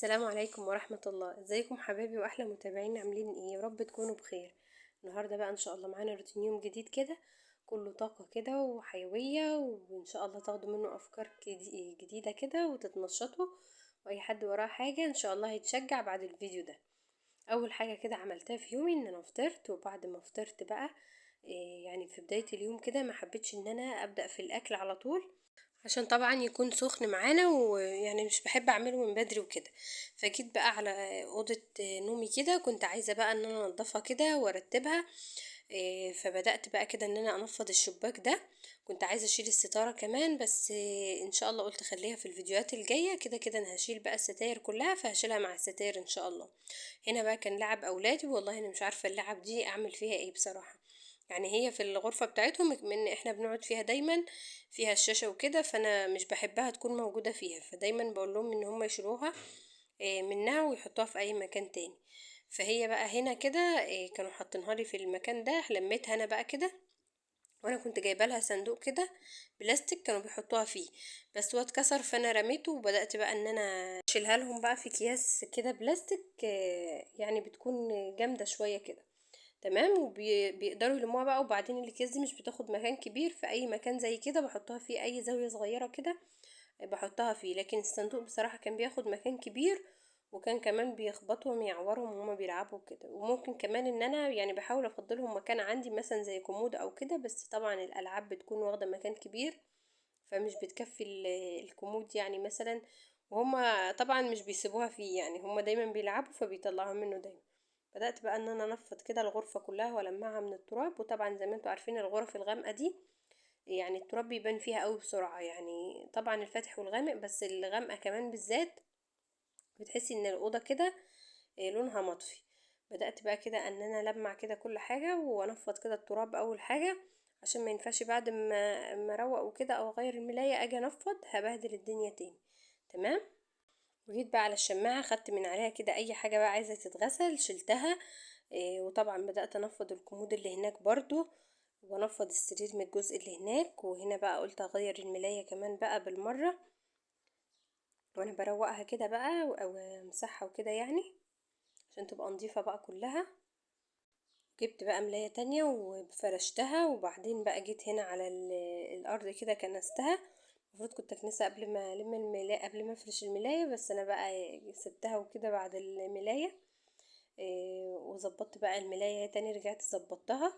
السلام عليكم ورحمة الله. ازيكم حبايبي واحلى متابعين، عاملين ايه؟ يا رب تكونوا بخير. النهارده بقى ان شاء الله معانا روتين يوم جديد كده، كله طاقة كده وحيوية، وان شاء الله تاخدوا منه افكار جديدة كده وتتنشطوا. واي حد وراه حاجة ان شاء الله هيتشجع بعد الفيديو ده. اول حاجة كده عملتها في يومي ان انا فطرت، وبعد ما فطرت بقى يعني في بداية اليوم كده ما حبيتش ان انا ابدأ في الاكل على طول، عشان طبعا يكون سخن معانا، ويعني مش بحب اعمله من بدري وكده. فجيت بقى على اوضه نومي كده، كنت عايزه بقى ان انا انضفها كده وارتبها. فبدات بقى كده ان انا انفض الشباك ده. كنت عايزه اشيل الستاره كمان، بس ان شاء الله قلت خليها في الفيديوهات الجايه. كده كده انا هشيل بقى الستاير كلها، فهشيلها مع الستاير ان شاء الله. هنا بقى كان لعب اولادي، والله انا مش عارفه اللعب دي اعمل فيها ايه بصراحه. يعني هي في الغرفة بتاعتهم، من احنا بنقعد فيها دايما، فيها الشاشة وكده، فانا مش بحبها تكون موجودة فيها، فدايما بقول لهم ان هم يشيلوها منها ويحطوها في اي مكان تاني. فهي بقى هنا كده كانوا حاطينها لي في المكان ده، لميتها انا بقى كده. وانا كنت جايبه لها صندوق كده بلاستيك كانوا بيحطوها فيه، بس هو اتكسر فانا رميته، وبدات بقى ان انا اشيلها لهم بقى في اكياس كده بلاستيك، يعني بتكون جامده شويه كده. تمام، وبيقدروا يلموها بقى. وبعدين الاكياس دي مش بتاخد مكان كبير، في اي مكان زي كده بحطها فيه، اي زاويه صغيره كده بحطها فيه. لكن الصندوق بصراحه كان بياخد مكان كبير، وكان كمان بيخبطهم يعورهم وهما بيلعبوا كده. وممكن كمان ان انا يعني بحاول افضلهم مكان عندي مثلا زي كومود او كده، بس طبعا الالعاب بتكون واخده مكان كبير، فمش بتكفي الكومود يعني مثلا. وهما طبعا مش بيسيبوها فيه، يعني هما دايما بيلعبوا فبيطلعوا منه دايما. بدأت بقى ان انا انفض كده الغرفة كلها والمعها من التراب. وطبعا زي ما انتوا عارفين الغرف الغامقة دي يعني التراب بيبان فيها قوي بسرعة، يعني طبعا الفاتح والغامق، بس الغامقة كمان بالذات بتحسي ان الأوضة كده لونها مطفي. بدأت بقى كده ان انا لمع كده كل حاجة وانفض كده التراب اول حاجة، عشان ما ينفعش بعد ما اروق وكده او اغير الملاية اجي انفض هبهدل الدنيا تاني. تمام. وجيت بقى على الشماعة، خدت من عليها كده اي حاجة بقى عايزة تتغسل شلتها. وطبعا بدأت انفض الكومود اللي هناك برضو، وانفض السرير من الجزء اللي هناك. وهنا بقى قلت اغير الملاية كمان بقى بالمرة، وانا بروقها كده بقى او امسحها وكده يعني، عشان تبقى نظيفة بقى كلها. جبت بقى ملاية تانية وفرشتها، وبعدين بقى جيت هنا على الارض كده كنستها. المفروض كنت اكنسها قبل ما الم الملاية، قبل ما افرش الملاية، بس انا بقى سبتها وكده بعد الملاية. وظبطت بقى الملاية تاني، رجعت ظبطتها.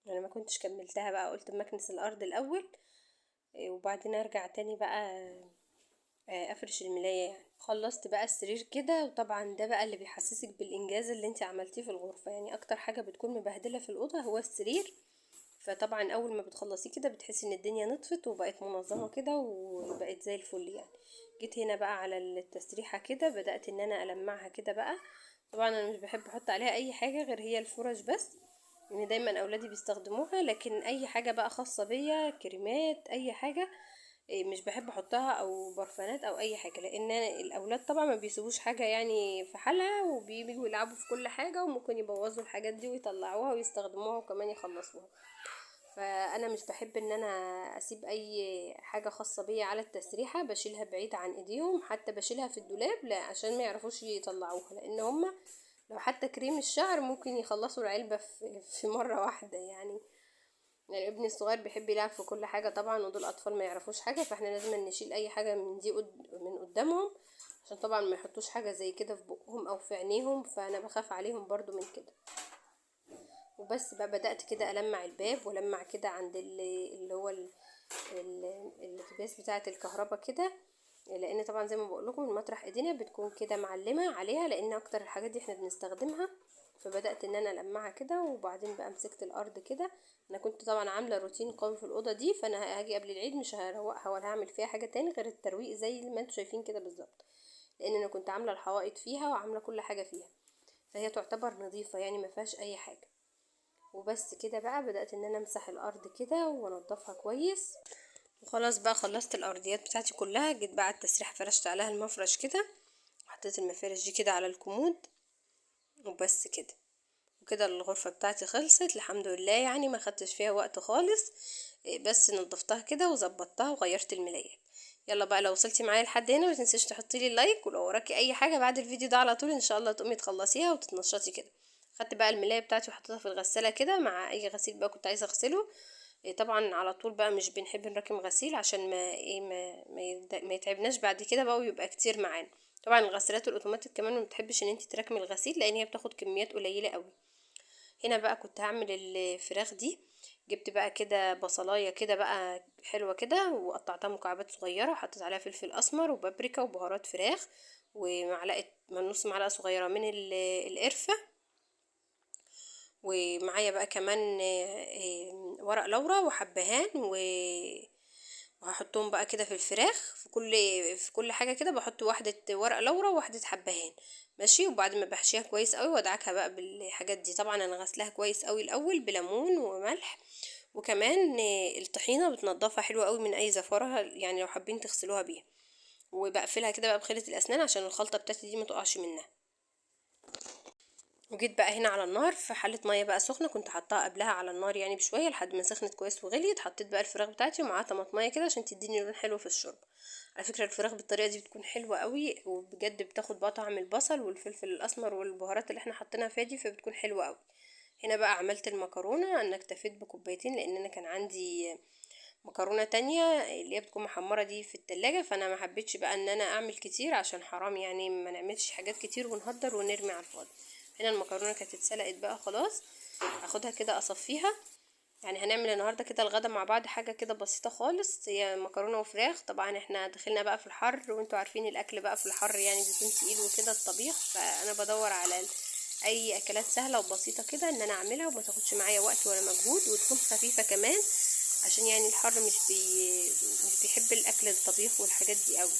انا ما كنتش كملتها بقى، قلت اما اكنس الارض الاول وبعدين ارجع تاني بقى افرش الملاية يعني. خلصت بقى السرير كده، وطبعا ده بقى اللي بيحسسك بالانجاز اللي انت عملتيه في الغرفة. يعني اكتر حاجة بتكون مبهدلة في الأوضة هو السرير، فطبعا اول ما بتخلصيه كده بتحسي ان الدنيا نطفت وبقت منظمة كده وبقت زي الفل يعني. جيت هنا بقى على التسريحة كده، بدأت ان انا المعها كده بقى. طبعا انا مش بحب احط عليها اي حاجة غير هي الفرش بس، لان يعني دايما اولادي بيستخدموها. لكن اي حاجة بقى خاصة بيا، كريمات اي حاجة مش بحب احطها، او برفانات او اي حاجه، لان الاولاد طبعا ما بيسيبوش حاجه يعني في حالها، وبييجوا يلعبوا في كل حاجه، وممكن يبوظوا الحاجات دي ويطلعوها ويستخدموها وكمان يخلصوها. فانا مش بحب ان انا اسيب اي حاجه خاصه بيا على التسريحه، بشيلها بعيد عن ايديهم، حتى بشيلها في الدولاب لا عشان ما يعرفوش يطلعوها، لان هما لو حتى كريم الشعر ممكن يخلصوا العلبه في مره واحده يعني. يعني ابني الصغير بيحب يلعب في كل حاجة طبعا، ودول اطفال ما يعرفوش حاجة، فاحنا لازم نشيل اي حاجة من دي من قدامهم، عشان طبعا ما يحطوش حاجة زي كده في بقهم او في عينيهم، فانا بخاف عليهم برضو من كده. وبس بقى بدأت كده ألمع الباب، ولمع كده عند اللي هو الكباس بتاعة الكهرباء كده، لان طبعا زي ما بقول لكم المطرح ايدينا بتكون كده معلمة عليها، لان اكتر الحاجات دي احنا بنستخدمها. فبدأت ان انا المعها كده، وبعدين بقى مسكت الارض كده. انا كنت طبعا عاملة روتين قوي في الأوضة دي، فانا هاجي قبل العيد مش هروقها ولا هعمل فيها حاجة تاني غير الترويق زي ما انتوا شايفين كده بالظبط، لان انا كنت عاملة الحوائط فيها وعاملة كل حاجة فيها، فهي تعتبر نظيفة يعني ما فيهاش اي حاجة. وبس كده بقى بدأت ان انا امسح الارض كده وانضفها كويس. وخلاص بقى خلصت الارضيات بتاعتي كلها. جيت بقى على التسريحه فرشت عليها المفرش كده، وحطيت المفارش دي كده على الكومود. وبس كده، وكده الغرفه بتاعتي خلصت الحمد لله، يعني ما خدتش فيها وقت خالص. بس نضفتها كده وظبطتها وغيرت الملايات. يلا بقى، لو وصلتي معايا لحد هنا ما تنسيش تحطي لي اللايك، ولو وراكي اي حاجه بعد الفيديو ده على طول ان شاء الله تقومي تخلصيها وتتنشطي كده. خدت بقى الملايه بتاعتي وحطيتها في الغساله كده مع اي غسيل بقى كنت عايزه اغسله. طبعا على طول بقى مش بنحب نركب غسيل عشان ما يتعبناش بعد كده بقى ويبقى كتير معانا. طبعا الغسالات الاوتوماتيك كمان ما بتحبش ان انت تركمي الغسيل لان هي بتاخد كميات قليله قوي. هنا بقى كنت هعمل الفراخ دي. جبت بقى كده بصلايه كده بقى حلوه كده وقطعتها مكعبات صغيره، وحطيت عليها فلفل اسمر وبابريكا وبهارات فراخ، ومعلقه من نص معلقه صغيره من القرفه. ومعايا بقى كمان ورق لورا وحبهان وهحطهم بقى كده في الفراخ، في كل حاجه كده بحط واحده ورق لورا وواحده حبهان. ماشي. وبعد ما بحشيها كويس قوي وادعكها بقى بالحاجات دي، طبعا انا غسلها كويس قوي الاول بليمون وملح. وكمان الطحينه بتنضفها حلوه قوي من اي زفاره، يعني لو حابين تغسلوها بيها. وبقفلها كده بقى بخلة الاسنان عشان الخلطه بتاعتي دي ما تقعش منها. وجيت بقى هنا على النار في حله ميه بقى سخنه، كنت حطاها قبلها على النار يعني بشويه لحد ما سخنت كويس وغليت. حطيت بقى الفراخ بتاعتي ومعاها طماطميه كده عشان تديني لون حلو في الشوربه. على فكره الفراخ بالطريقه دي بتكون حلوه قوي، وبجد بتاخد بقى طعم البصل والفلفل الاسمر والبهارات اللي احنا حطيناها فيها دي، فبتكون حلوه قوي. هنا بقى عملت المكرونه، انا اكتفيت بكوبايتين لان انا كان عندي مكرونه تانية اللي هي بتكون محمره دي في التلاجة، فانا ما حبيتش بقى ان انا اعمل كتير عشان حرام يعني ما نعملش حاجات كتير ونهدر ونرمي على الفاضي. هنا المكرونه كانت اتسلقت بقى خلاص، هاخدها كده اصفيها. يعني هنعمل النهارده كده الغدا مع بعض حاجه كده بسيطه خالص، هي مكرونه وفراخ. طبعا احنا دخلنا بقى في الحر وانتوا عارفين الاكل بقى في الحر يعني بيكون تقيل وكده الطبيخ، فانا بدور على اي اكلات سهله وبسيطه كده ان انا اعملها وما تاخدش معايا وقت ولا مجهود وتكون خفيفه كمان، عشان يعني الحر مش بيحب الاكل الطبيخ والحاجات دي قوي.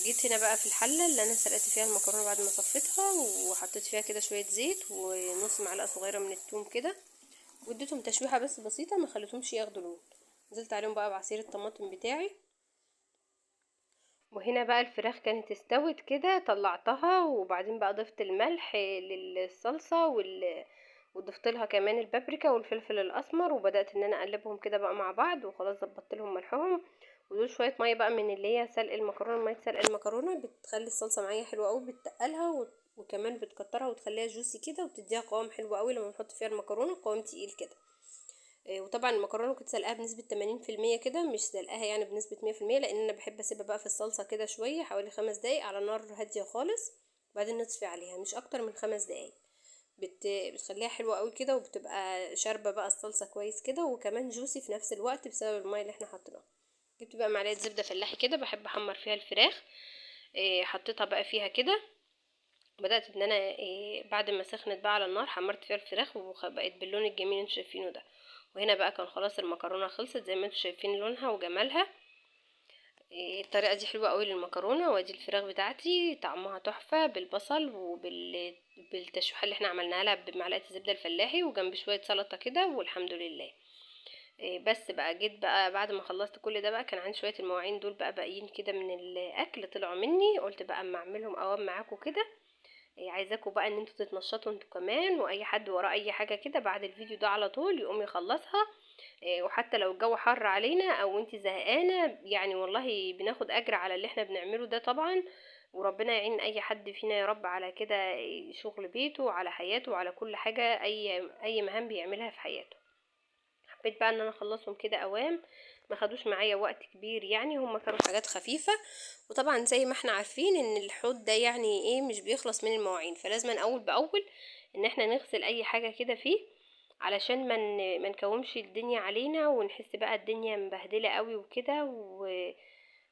جيت هنا بقى في الحله اللي انا سلقت فيها المكرونه بعد ما صفيتها، وحطيت فيها كده شويه زيت ونص معلقه صغيره من الثوم كده، واديتهم تشويحه بس بسيطه، ما خليتهمش ياخدوا لون. نزلت عليهم بقى بعصير الطماطم بتاعي. وهنا بقى الفراخ كانت استوت كده طلعتها، وبعدين بقى ضفت الملح للصلصه وضفت لها كمان البابريكا والفلفل الاسمر، وبدات ان انا اقلبهم كده بقى مع بعض، وخلاص ظبطت لهم ملحهم. ودول شويه ميه بقى من اللي هي سلق المكرونه، ميه سلق المكرونه بتخلي الصلصه معايا حلوه قوي، بتقلها وكمان بتكترها وتخليها جوسي كده وبتديها قوام حلو قوي لما نحط فيها المكرونه، قوام تقيل كده. وطبعا المكرونه كنت سلقاها بنسبه 80% كده، مش سلقاها يعني بنسبه 100%، لان انا بحب اسيبها بقى في الصلصه كده شويه حوالي 5 دقايق على نار هاديه خالص، وبعدين نطفي عليها مش اكتر من 5 دقايق. بتخليها حلوه قوي كده، وبتبقى شاربه بقى الصلصه كويس كده، وكمان جوسي في نفس الوقت بسبب الميه اللي احنا حاطينها. جبت بقى معلقه زبده فلاحي كده، بحب احمر فيها الفراخ. حطيتها بقى فيها كده. بدات ان انا بعد ما سخنت بقى على النار حمرت فيها الفراخ وبقت باللون الجميل اللي انتوا شايفينه ده. وهنا بقى كان خلاص المكرونه خلصت زي ما انتوا شايفين لونها وجمالها. الطريقه دي حلوه قوي للمكرونه. وادي الفراخ بتاعتي طعمها تحفه بالبصل بالتشويحه اللي احنا عملناها لها بمعلقه الزبده الفلاحي، وجنب شويه سلطه كده، والحمد لله. بس بقى جيت بقى بعد ما خلصت كل ده بقى كان عندي شويه المواعين دول بقى باقيين كده من الاكل طلعوا مني، قلت بقى اما اعملهم اوام معاكم كده. عايزاكم بقى ان انتوا تتنشطوا انتوا كمان، واي حد وراه اي حاجه كده بعد الفيديو ده على طول يقوم يخلصها. وحتى لو الجو حر علينا او انت زهقانه يعني والله بناخد اجر على اللي احنا بنعمله ده طبعا. وربنا يعين اي حد فينا يا رب على كده، شغل بيته وعلى حياته وعلى كل حاجه، اي مهام بيعملها في حياته. حبيت بقى ان انا اخلصهم كده اوام، ما خدوش معايا وقت كبير يعني، هما كانوا حاجات خفيفة. وطبعا زي ما احنا عارفين ان الحوض ده يعني ايه مش بيخلص من المواعين، فلازم اول باول ان احنا نغسل اي حاجة كده فيه، علشان ما نكومش الدنيا علينا ونحس بقى الدنيا مبهدلة قوي وكده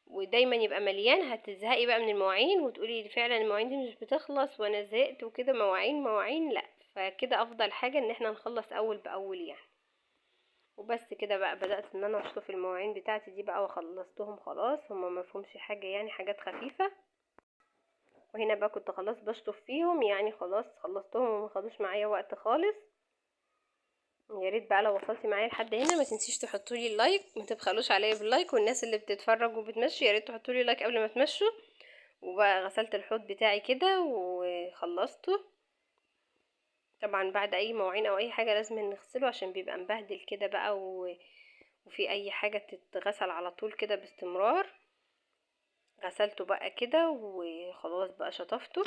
ودايما يبقى مليان، هتزهقي بقى من المواعين وتقولي فعلا المواعين دي مش بتخلص وانا زهقت وكده، مواعين مواعين لا. فكده افضل حاجة ان احنا نخلص اول باول يعني. وبس كده بقى بدأت ان انا اشطف المواعين بتاعتي دي بقى وخلصتهم خلاص، هما ما فيهمش حاجة يعني حاجات خفيفة. وهنا بقى كنت خلاص بشطف فيهم يعني خلاص خلصتهم وما خدوش معايا وقت خالص. يا ريت بقى لو وصلتي معايا لحد هنا ما تنسيش تحطوا لي اللايك، ما تبخلوش عليا باللايك، والناس اللي بتتفرج وبتمشي يا ريت تحطوا لي لايك قبل ما تمشوا. وبقى غسلت الحوض بتاعي كده وخلصته. طبعا بعد اي مواعين او اي حاجه لازم نغسله عشان بيبقى مبهدل كده بقى وفي اي حاجة تتغسل على طول كده باستمرار. غسلته بقى كده وخلاص بقى شطفته.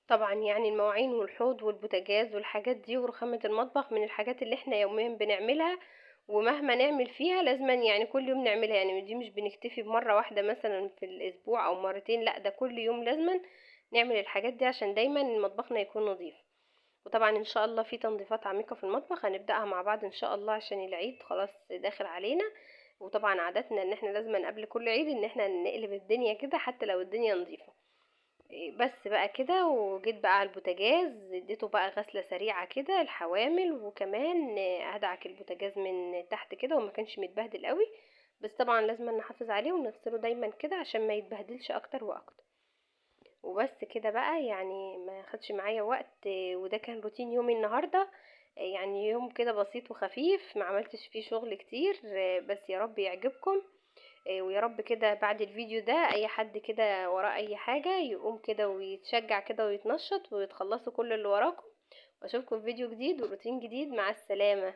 طبعا يعني المواعين والحوض والبوتاجاز والحاجات دي ورخامة المطبخ من الحاجات اللي احنا يوميا بنعملها، ومهما نعمل فيها لازما يعني كل يوم نعملها. يعني دي مش بنكتفي بمرة واحدة مثلا في الاسبوع او مرتين، لا ده كل يوم لازما نعمل الحاجات دي عشان دايما مطبخنا يكون نظيف. وطبعا ان شاء الله في تنظيفات عميقة في المطبخ هنبدأها مع بعض ان شاء الله عشان العيد خلاص داخل علينا. وطبعا عادتنا ان احنا لازما قبل كل عيد ان احنا نقلب الدنيا كده حتى لو الدنيا نظيفة. بس بقى كده، وجيت بقى على البوتاجاز اديته بقى غسلة سريعة كده الحوامل، وكمان هدعك البوتاجاز من تحت كده وما كانش متبهدل قوي. بس طبعا لازم نحافظ عليه ونغسله دايما كده عشان ما يتبهدلش اكتر واكتر. وبس كده بقى يعني ما خدش معايا وقت. وده كان روتين يومي النهارده. يعني يوم كده بسيط وخفيف ما عملتش فيه شغل كتير. بس يا رب يعجبكم. ويا رب كده بعد الفيديو ده اي حد كده وراه اي حاجة يقوم كده ويتشجع كده ويتنشط ويتخلصوا كل اللي وراكم. واشوفكم في فيديو جديد وروتين جديد. مع السلامة.